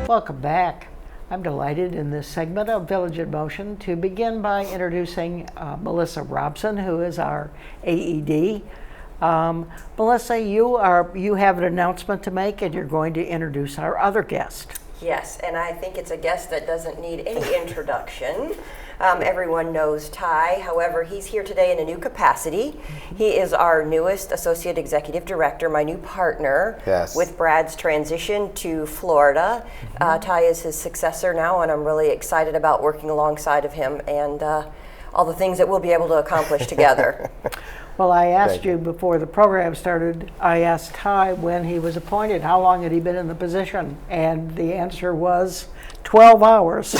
Welcome back. I'm delighted in this segment of Village in Motion to begin by introducing Melissa Robson, who is our AED. Melissa, you have an announcement to make, and you're going to introduce our other guest. Yes, and I think it's a guest that doesn't need any introduction. Everyone knows Ty. However, he's here today in a new capacity. He is our newest Associate Executive Director, my new partner with Brad's transition to Florida. Ty is his successor now, and I'm really excited about working alongside of him and all the things that we'll be able to accomplish together. Well, I asked you before the program started, I asked Ty when he was appointed, how long had he been in the position? And the answer was 12 hours.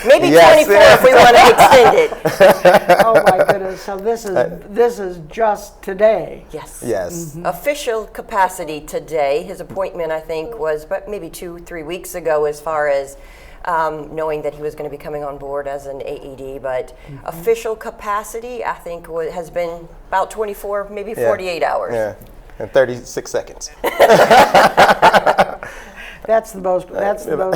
Maybe 24 if we want to extend it. Oh my goodness, so this is just today. Yes. Yes. Official capacity today. His appointment, I think, was but maybe 2-3 weeks ago as far as knowing that he was going to be coming on board as an AED, but official capacity, I think, has been about 24, maybe 48 hours. Yeah, and 36 seconds. That's the most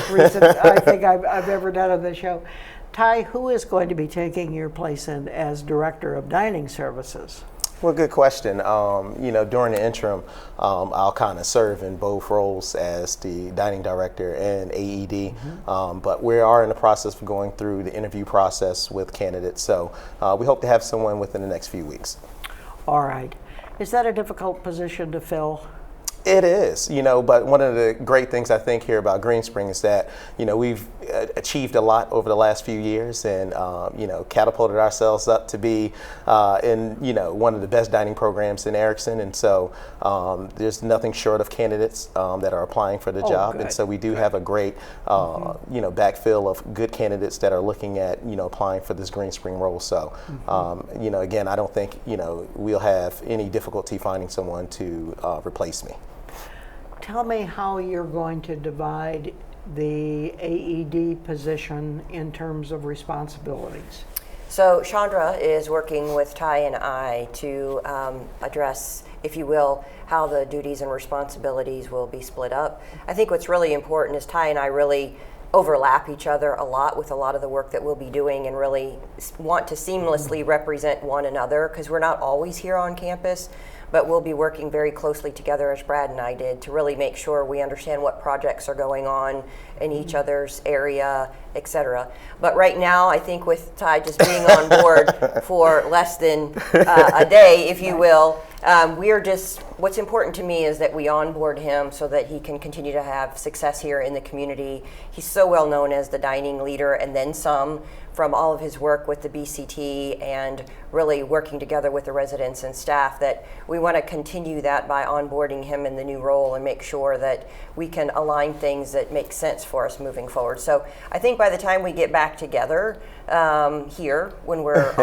recent I think I've ever done on this show. Ty, who is going to be taking your place as Director of Dining Services? Well, good question. During the interim, I'll kind of serve in both roles as the dining director and AED, but we are in the process of going through the interview process with candidates, so we hope to have someone within the next few weeks. All right. Is that a difficult position to fill? It is, but one of the great things I think here about Green Spring is that, we've achieved a lot over the last few years and, catapulted ourselves up to be in, one of the best dining programs in Erickson. And so there's nothing short of candidates that are applying for the job. Good. And so we do have a great, backfill of good candidates that are looking at, applying for this Green Spring role. So, again, I don't think, we'll have any difficulty finding someone to replace me. Tell me how you're going to divide the AED position in terms of responsibilities. So Chandra is working with Ty and I to address, if you will, how the duties and responsibilities will be split up. I think what's really important is Ty and I really overlap each other a lot with a lot of the work that we'll be doing and really want to seamlessly represent one another because we're not always here on campus, but we'll be working very closely together as Brad and I did to really make sure we understand what projects are going on in each other's area, et cetera. But right now, I think with Ty just being on board for less than a day, if you will, what's important to me is that we onboard him so that he can continue to have success here in the community. He's so well known as the dining leader and then some from all of his work with the BCT and really working together with the residents and staff that we want to continue that by onboarding him in the new role and make sure that we can align things that make sense for us moving forward. So I think by the time we get back together here when we're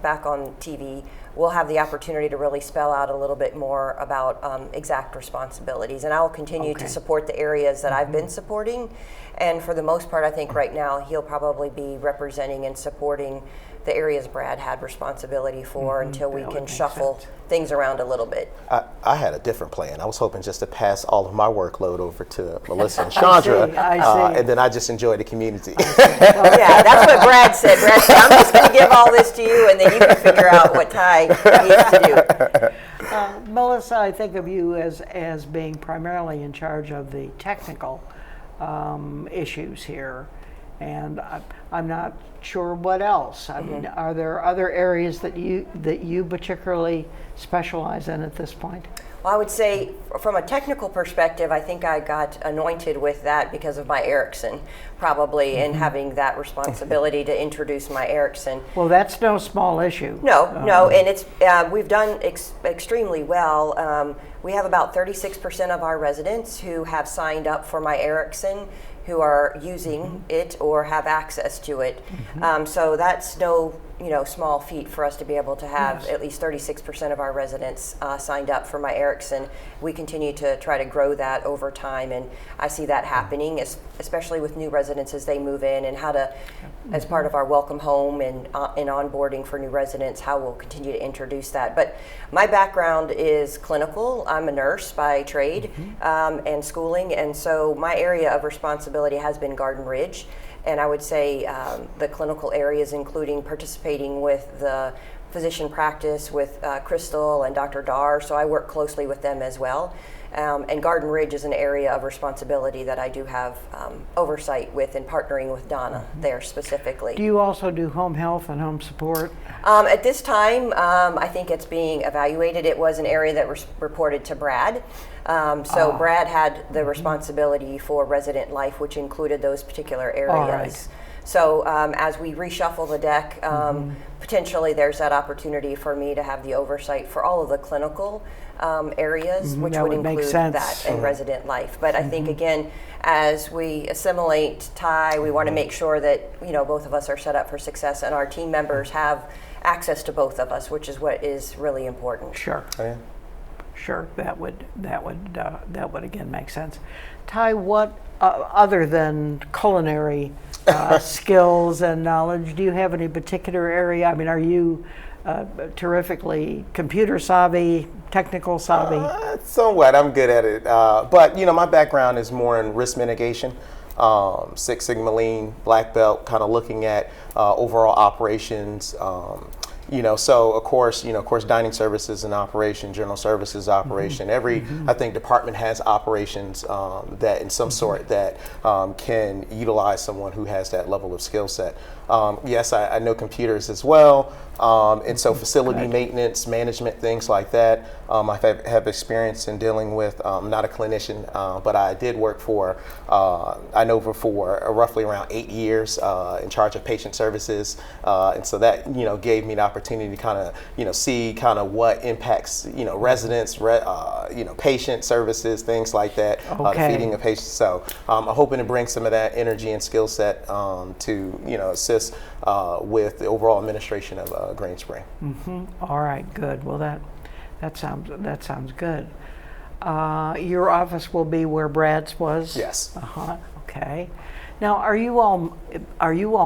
back on TV, we'll have the opportunity to really spell out a little bit more about exact responsibilities. And I'll continue to support the areas that I've been supporting. And for the most part, I think right now he'll probably be representing and supporting the areas Brad had responsibility for until we can shuffle things around a little bit. I had a different plan. I was hoping just to pass all of my workload over to Melissa and Chandra, I see. And then I just enjoy the community. Yeah, that's what Brad said. Brad said, I'm just going to give all this to you, and then you can figure out what Ty needs to do. Melissa, I think of you as being primarily in charge of the technical issues here, and I'm not sure what else. I mean, are there other areas that you particularly specialize in at this point? Well, I would say from a technical perspective, I think I got anointed with that because of my Erickson, probably, and having that responsibility to introduce my Erickson. Well, that's no small issue. No, and it's we've done extremely well. We have about 36% of our residents who have signed up for my Erickson, who are using it or have access to it. So that's no small feat for us to be able to have at least 36% of our residents signed up for My Erickson. We continue to try to grow that over time, and I see that happening, especially with new residents as they move in, and how to, as part of our welcome home and onboarding for new residents, how we'll continue to introduce that. But my background is clinical. I'm a nurse by trade and schooling, and so my area of responsibility has been Garden Ridge. And I would say the clinical areas, including participating with the physician practice with Crystal and Dr. Dar, so I work closely with them as well. And Garden Ridge is an area of responsibility that I do have oversight with, and partnering with Donna there specifically. Do you also do home health and home support? At this time, I think it's being evaluated. It was an area that was reported to Brad. So Brad had the responsibility for resident life, which included those particular areas. All right. So as we reshuffle the deck, potentially there's that opportunity for me to have the oversight for all of the clinical areas, which That would would make include sense. that and resident life. But I think, again, as we assimilate Ty, we want to make sure that both of us are set up for success, and our team members have access to both of us, which is what is really important. Sure. Oh, yeah. Sure, that would again make sense. Ty, what other than culinary skills and knowledge, do you have any particular area? I mean, are you terrifically computer savvy, technical savvy? Somewhat, I'm good at it. But my background is more in risk mitigation. Six Sigma Lean, black belt, kind of looking at overall operations. So of course, dining services and operation, general services operation. Every I think department has operations that in some sort that can utilize someone who has that level of skill set. Yes, I know computers as well, and so facility maintenance, management, things like that. I have experience in dealing with. I'm not a clinician, but I did work for Inova for roughly around 8 years in charge of patient services, and so that gave me the opportunity to kind of see kind of what impacts residents, patient services, things like that, the feeding of patients. So I'm hoping to bring some of that energy and skill set to assist with the overall administration of Green Spring. All right, good. Well, that sounds good. Your office will be where Brad's was? Yes. Okay. Now, are you all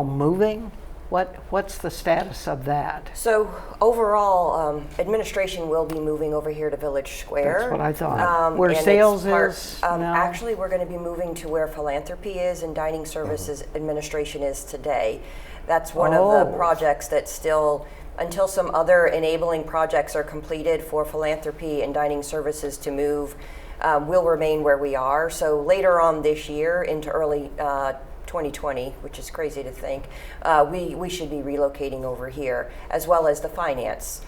moving? What's the status of that? So overall, administration will be moving over here to Village Square. That's what I thought. Where and sales it's is now? Actually, we're going to be moving to where philanthropy is and dining services administration is today. That's one of the projects that's still, until some other enabling projects are completed for philanthropy and dining services to move, will remain where we are. So later on this year into early 2020, which is crazy to think, we should be relocating over here, as well as the finance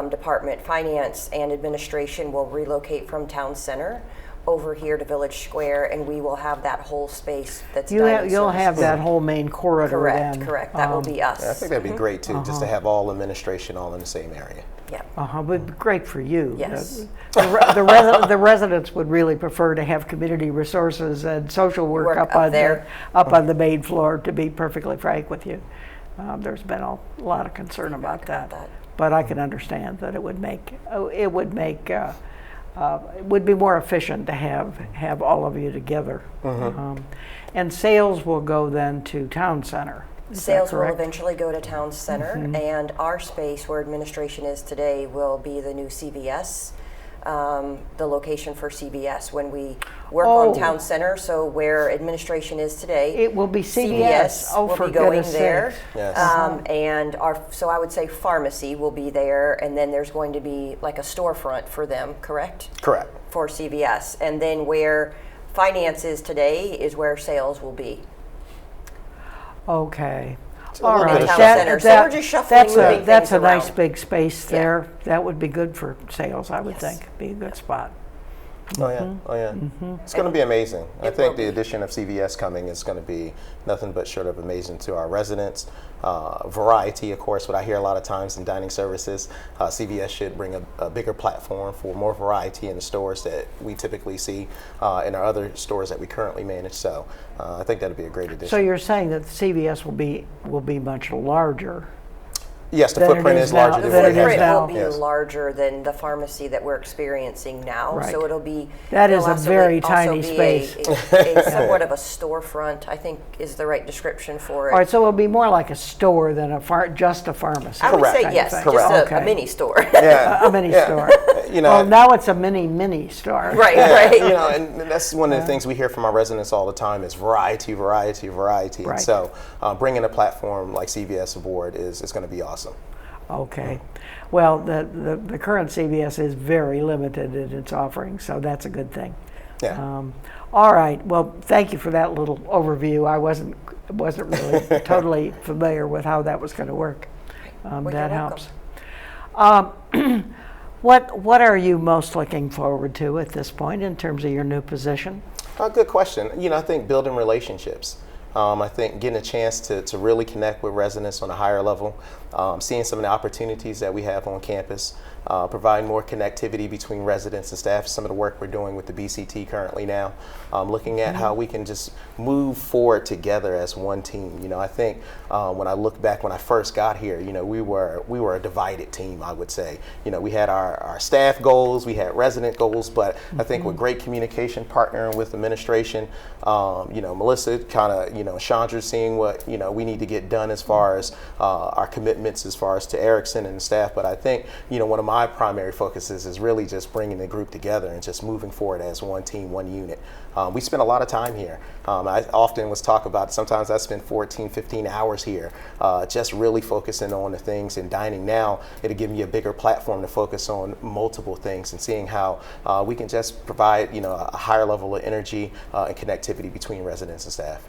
department. Finance and administration will relocate from Town Center over here to Village Square, and we will have that whole space that's You'll dining have services. that whole main corridor Correct, then. correct. That will be us. I think that'd be great too, just to have all administration all in the same area. Yeah. Would be great for you. Yes. The residents would really prefer to have community resources and social work up on there. on the main floor, to be perfectly frank with you. There's been a lot of concern about that. But I can understand that it would be more efficient to have all of you together. And sales will go then to Town Center. Is that Sales will correct? eventually go to Town Center, and our space where administration is today will be the new CVS, the location for CVS when we work on Town Center. So where administration is today, It will be CVS. Oh, will for be going goodness there. sakes. Yes. And so I would say pharmacy will be there, and then there's going to be like a storefront for them, correct? Correct. For CVS. And then where finance is today is where sales will be. Okay. a All little right. bit of Town shuffling. Center. So we're just shuffling, moving That's things a nice around. big space Yeah. there. That would be good for sales, I would Yes. think. Be a good spot. Oh yeah, oh yeah. It's going to be amazing. I It think will the be. addition of CVS coming is going to be nothing but short of amazing to our residents. Variety, of course, what I hear a lot of times in dining services, CVS should bring a bigger platform for more variety in the stores that we typically see in our other stores that we currently manage. So I think that'd be a great addition. So you're saying that the CVS will be much larger. Yes, the than it footprint is is larger now- than than what it it is is now. Will be Yes. larger than the pharmacy that we're experiencing now. Right. So it'll be. That it'll is a also very be- also tiny be space. A somewhat of a storefront, I think, is the right description for it. All right, so it'll be more like a store than just a pharmacy. I would Correct. say kind of yes, thing. just a Okay. mini store. Yeah. A mini store. You know, Well, now it's a mini store. Right, yeah, right. you know, and that's one of the things we hear from our residents all the time is variety, variety, variety. Right. And so bringing a platform like CVS aboard is going to be awesome. Okay. Well, the current CVS is very limited in its offerings, so that's a good thing. Yeah. All right. Well, thank you for that little overview. I wasn't really totally familiar with how that was going to work. Well, That you're helps. What are you most looking forward to at this point in terms of your new position? Good question. You know, I think building relationships. I think getting a chance to really connect with residents on a higher level, seeing some of the opportunities that we have on campus, providing more connectivity between residents and staff, some of the work we're doing with the BCT currently now, looking at how we can just move forward together as one team. You know, I think when I look back when I first got here, you know, we were a divided team, I would say. You know, we had our staff goals, we had resident goals, but I think with great communication, partnering with administration, you know, Melissa kind of, you know, Chandra seeing what, you know, we need to get done as far as our commitments as far as to Erickson and the staff. But I think, you know, one of my primary focuses is really just bringing the group together and just moving forward as one team, one unit. We spend a lot of time here. I often was talk about, sometimes I spend 14, 15 hours here, just really focusing on the things and dining. Now, it'll give me a bigger platform to focus on multiple things and seeing how we can just provide, you know, a higher level of energy and connectivity between residents and staff.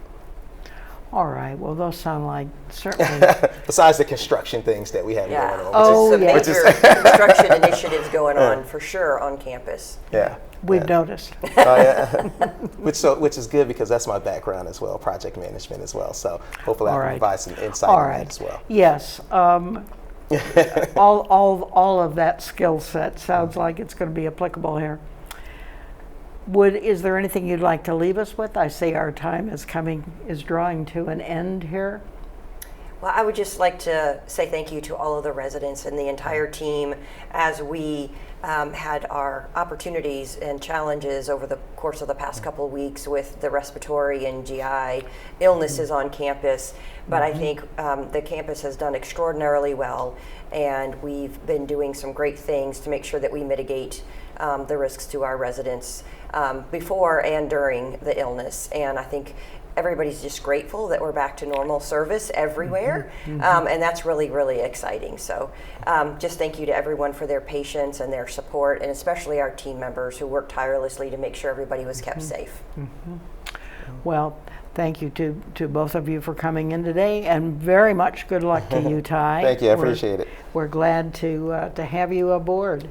All right. Well, those sound like certainly. Besides the construction things that we have Yeah. going on. Oh, Some yeah. major construction initiatives going on for sure on campus. Yeah. We've noticed. Yeah. which is good because that's my background as well, project management as well. So hopefully I All can right. provide some insight All on right. that as well. Yes. All of that skill set sounds like it's going to be applicable here. Is there anything you'd like to leave us with? I see our time is drawing to an end here. Well, I would just like to say thank you to all of the residents and the entire team as we had our opportunities and challenges over the course of the past couple of weeks with the respiratory and GI illnesses on campus. But I think the campus has done extraordinarily well, and we've been doing some great things to make sure that we mitigate the risks to our residents before and during the illness. And I think everybody's just grateful that we're back to normal service everywhere, and that's really, really exciting. So just thank you to everyone for their patience and their support, and especially our team members who worked tirelessly to make sure everybody was kept safe. Well, thank you to both of you for coming in today, and very much good luck to you, Ty. Thank you, I appreciate it. We're glad to have you aboard.